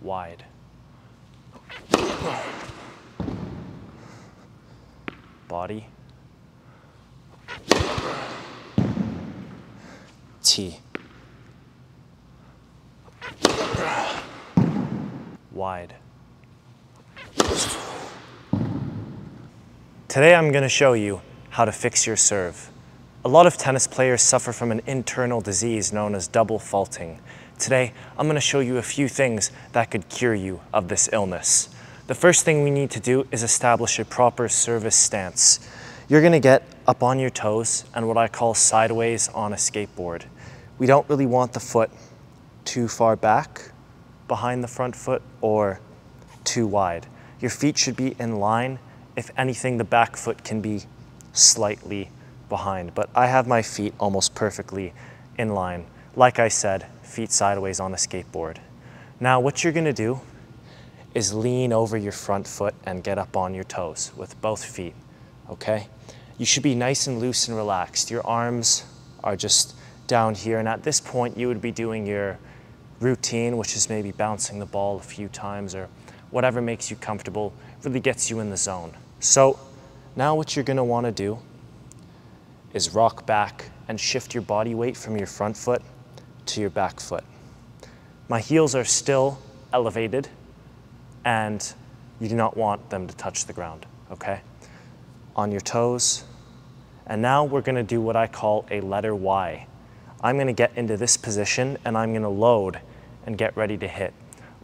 wide. Body. T. Wide. Today I'm going to show you how to fix your serve. A lot of tennis players suffer from an internal disease known as double faulting. Today I'm going to show you a few things that could cure you of this illness. The first thing we need to do is establish a proper service stance. You're going to get up on your toes and what I call sideways on a skateboard. We don't really want the foot too far back behind the front foot or too wide. Your feet should be in line. If anything, the back foot can be slightly behind, but I have my feet almost perfectly in line. Like I said, feet sideways on a skateboard. Now what you're going to do is lean over your front foot and get up on your toes with both feet, okay? You should be nice and loose and relaxed. Your arms are just down here, and at this point you would be doing your routine, which is maybe bouncing the ball a few times or whatever makes you comfortable, really gets you in the zone. So now what you're going to want to do is rock back and shift your body weight from your front foot to your back foot. My heels are still elevated and you do not want them to touch the ground, okay? On your toes. And now we're going to do what I call a letter Y. I'm going to get into this position and I'm going to load and get ready to hit.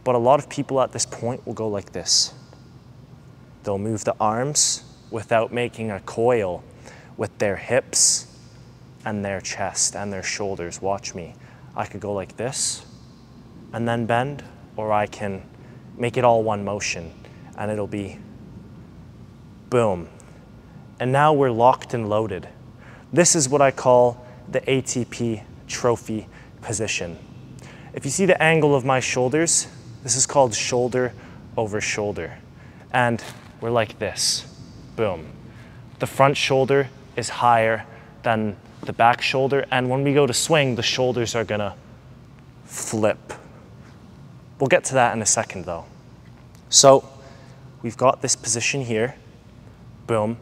But a lot of people at this point will go like this. They'll move the arms without making a coil with their hips and their chest and their shoulders. Watch me. I could go like this and then bend, or I can make it all one motion and it'll be boom. And now we're locked and loaded. This is what I call the ATP trophy position. If you see the angle of my shoulders, this is called shoulder over shoulder. And we're like this, boom. The front shoulder is higher than the back shoulder, and when we go to swing, the shoulders are gonna flip. We'll get to that in a second though. So we've got this position here, boom.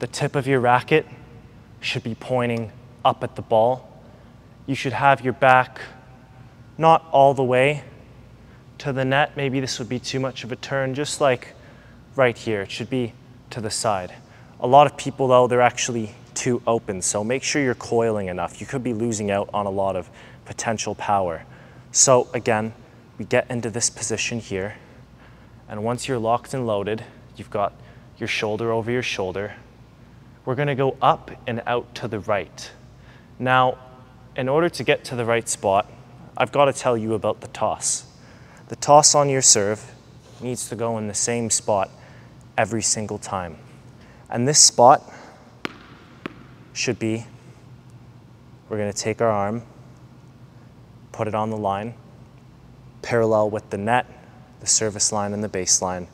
The tip of your racket should be pointing up at the ball. You should have your back not all the way to the net. Maybe this would be too much of a turn, just like right here. It should be to the side. A lot of people though, they're actually too open, so make sure you're coiling enough. You could be losing out on a lot of potential power. So again, we get into this position here, and once you're locked and loaded, you've got your shoulder over your shoulder. We're gonna go up and out to the right. Now, in order to get to the right spot, I've got to tell you about the toss. The toss on your serve needs to go in the same spot every single time. And this spot should be, we're going to take our arm, put it on the line, parallel with the net, the service line, and the baseline,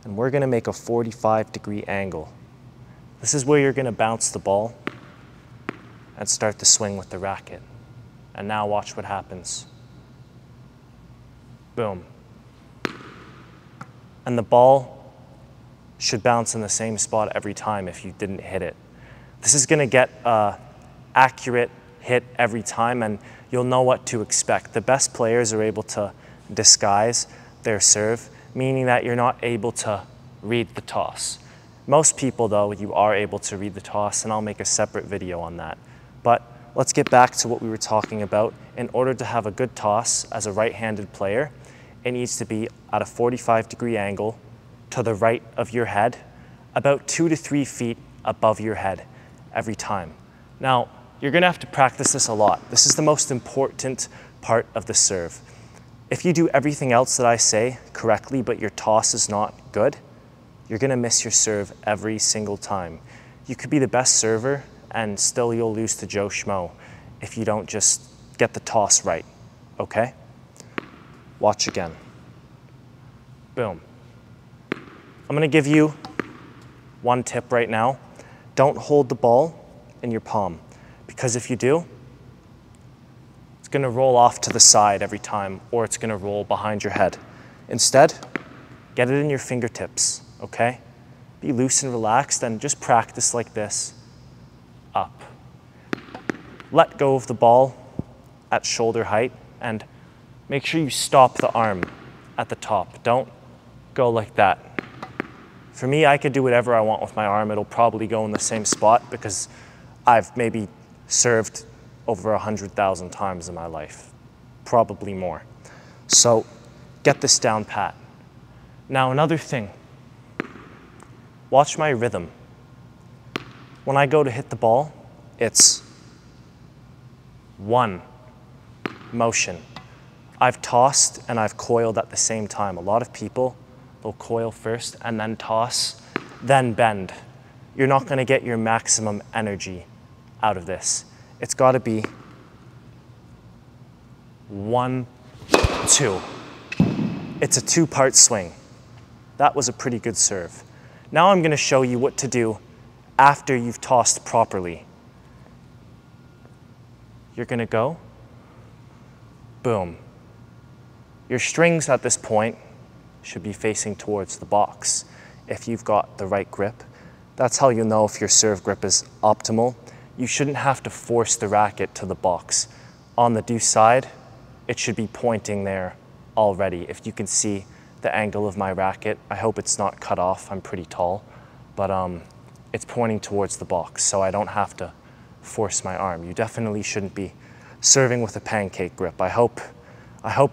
and we're going to make a 45-degree angle. This is where you're going to bounce the ball and start to swing with the racket. And now watch what happens. Boom. And the ball should bounce in the same spot every time if you didn't hit it. This is going to get an accurate hit every time, and you'll know what to expect. The best players are able to disguise their serve, meaning that you're not able to read the toss. Most people, though, you are able to read the toss, and I'll make a separate video on that. But let's get back to what we were talking about. In order to have a good toss as a right-handed player, it needs to be at a 45-degree angle to the right of your head, about 2 to 3 feet above your head every time. Now, you're gonna have to practice this a lot. This is the most important part of the serve. If you do everything else that I say correctly, but your toss is not good, you're gonna miss your serve every single time. You could be the best server and still you'll lose to Joe Schmo if you don't just get the toss right, okay? Watch again. Boom. I'm gonna give you one tip right now. Don't hold the ball in your palm, because if you do, it's gonna roll off to the side every time, or it's gonna roll behind your head. Instead, get it in your fingertips, okay? Be loose and relaxed and just practice like this, up. Let go of the ball at shoulder height and make sure you stop the arm at the top. Don't go like that. For me, I could do whatever I want with my arm. It'll probably go in the same spot because I've maybe served over 100,000 times in my life, probably more. So get this down pat. Now another thing, watch my rhythm. When I go to hit the ball, it's one motion. I've tossed and I've coiled at the same time. A lot of people, they'll coil first and then toss, then bend. You're not gonna get your maximum energy out of this. It's gotta be 1, 2. It's a 2-part swing. That was a pretty good serve. Now I'm gonna show you what to do after you've tossed properly. You're gonna go, boom. Your strings at this point should be facing towards the box. If you've got the right grip, that's how you know if your serve grip is optimal. You shouldn't have to force the racket to the box. On the deuce side, it should be pointing there already. If you can see the angle of my racket, I hope it's not cut off, I'm pretty tall, but it's pointing towards the box, so I don't have to force my arm. You definitely shouldn't be serving with a pancake grip. I hope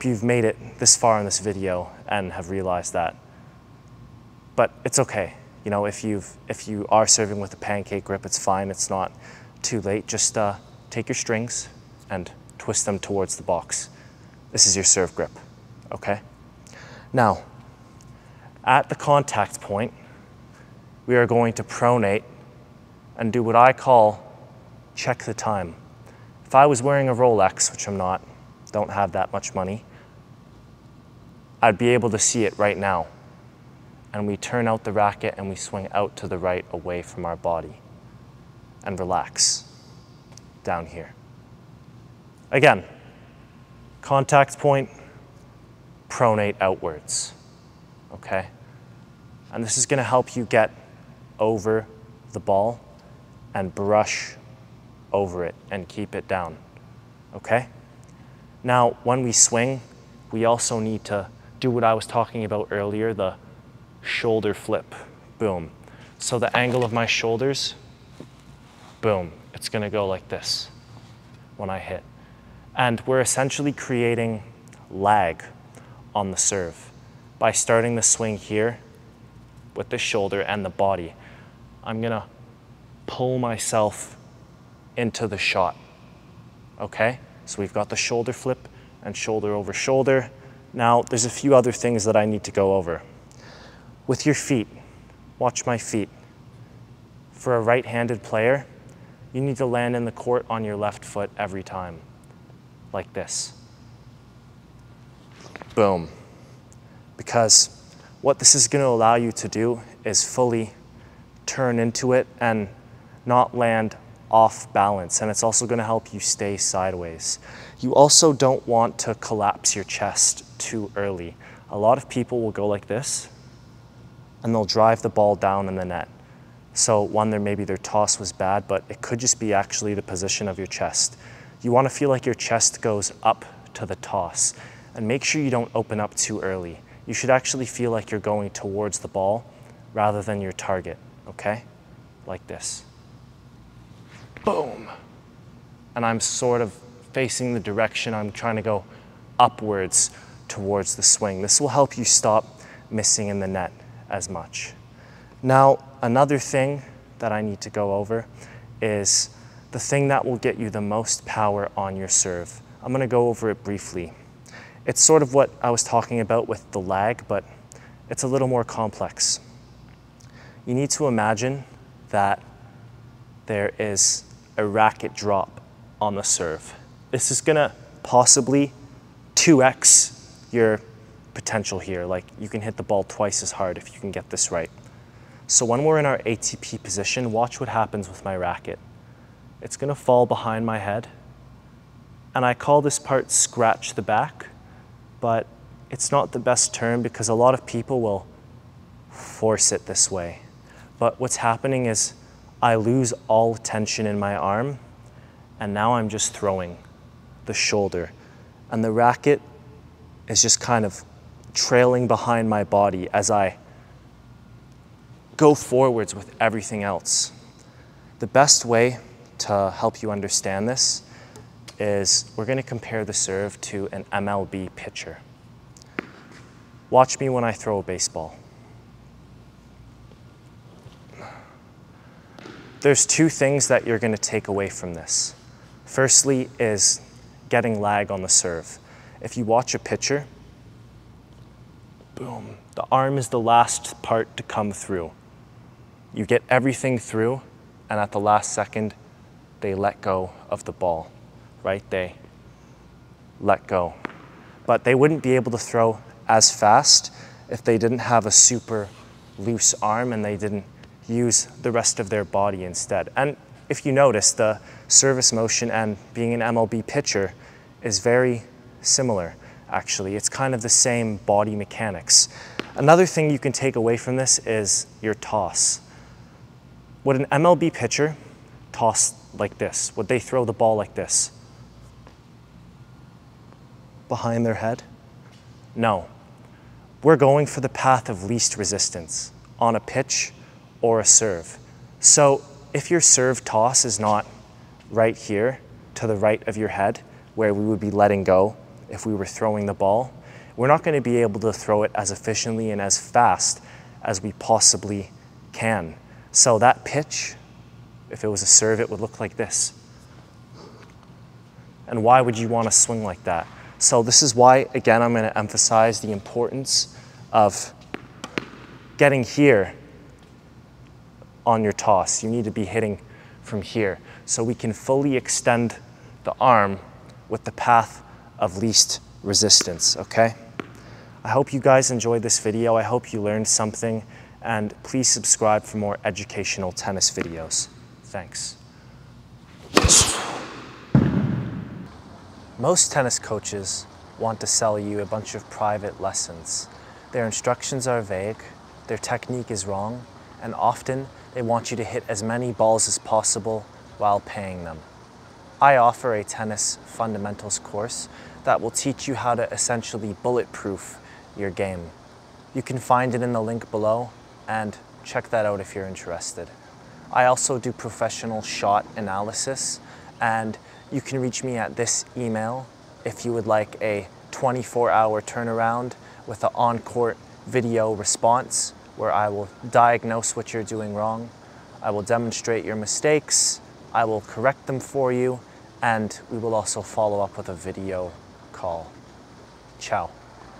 you've made it this far in this video and have realized that. But it's okay. You know, if you are serving with a pancake grip, it's fine. It's not too late. Just take your strings and twist them towards the box. This is your serve grip, okay? Now, at the contact point, we are going to pronate and do what I call check the time. If I was wearing a Rolex, which I'm not, don't have that much money, I'd be able to see it right now. And we turn out the racket and we swing out to the right away from our body and relax down here. Again, contact point, pronate outwards, okay? And this is gonna help you get over the ball and brush over it and keep it down, okay? Now, when we swing, we also need to do what I was talking about earlier, the shoulder flip, boom. So the angle of my shoulders, boom, it's gonna go like this when I hit. And we're essentially creating lag on the serve by starting the swing here with the shoulder and the body. I'm gonna pull myself into the shot, okay? So we've got the shoulder flip and shoulder over shoulder. Now, there's a few other things that I need to go over. With your feet, watch my feet. For a right-handed player, you need to land in the court on your left foot every time, like this. Boom. Because what this is going to allow you to do is fully turn into it and not land off balance, and it's also going to help you stay sideways. You also don't want to collapse your chest too early. A lot of people will go like this and they'll drive the ball down in the net. So maybe their toss was bad, but it could just be actually the position of your chest. You want to feel like your chest goes up to the toss, and make sure you don't open up too early. You should actually feel like you're going towards the ball rather than your target, okay? Like this. Boom. And I'm sort of facing the direction I'm trying to go upwards towards the swing. This will help you stop missing in the net as much. Now, another thing that I need to go over is the thing that will get you the most power on your serve. I'm gonna go over it briefly. It's sort of what I was talking about with the lag, but it's a little more complex. You need to imagine that there is a racket drop on the serve. This is gonna possibly 2x your potential here. Like, you can hit the ball twice as hard if you can get this right. So when we're in our ATP position, watch what happens with my racket. It's gonna fall behind my head, and I call this part scratch the back, but it's not the best term because a lot of people will force it this way. But what's happening is I lose all tension in my arm, and now I'm just throwing the shoulder. And the racket is just kind of trailing behind my body as I go forwards with everything else. The best way to help you understand this is we're going to compare the serve to an MLB pitcher. Watch me when I throw a baseball. There's two things that you're going to take away from this. Firstly is getting lag on the serve. If you watch a pitcher, boom, the arm is the last part to come through. You get everything through, and at the last second, they let go of the ball, right? They let go. But they wouldn't be able to throw as fast if they didn't have a super loose arm and they didn't use the rest of their body instead. And if you notice, the service motion and being an MLB pitcher is very similar, actually. It's kind of the same body mechanics. Another thing you can take away from this is your toss. Would an MLB pitcher toss like this? Would they throw the ball like this? Behind their head? No. We're going for the path of least resistance on a pitch or a serve. So if your serve toss is not right here to the right of your head, where we would be letting go if we were throwing the ball, we're not going to be able to throw it as efficiently and as fast as we possibly can. So that pitch, if it was a serve, it would look like this. And why would you want to swing like that? So this is why, again, I'm going to emphasize the importance of getting here on your toss. You need to be hitting from here so we can fully extend the arm with the path of least resistance, okay? I hope you guys enjoyed this video. I hope you learned something, and please subscribe for more educational tennis videos. Thanks. Most tennis coaches want to sell you a bunch of private lessons. Their instructions are vague, their technique is wrong, and often they want you to hit as many balls as possible while paying them. I offer a tennis fundamentals course that will teach you how to essentially bulletproof your game. You can find it in the link below, and check that out if you're interested. I also do professional shot analysis, and you can reach me at this email if you would like a 24-hour turnaround with an on-court video response where I will diagnose what you're doing wrong, I will demonstrate your mistakes, I will correct them for you, and we will also follow up with a video call. Ciao.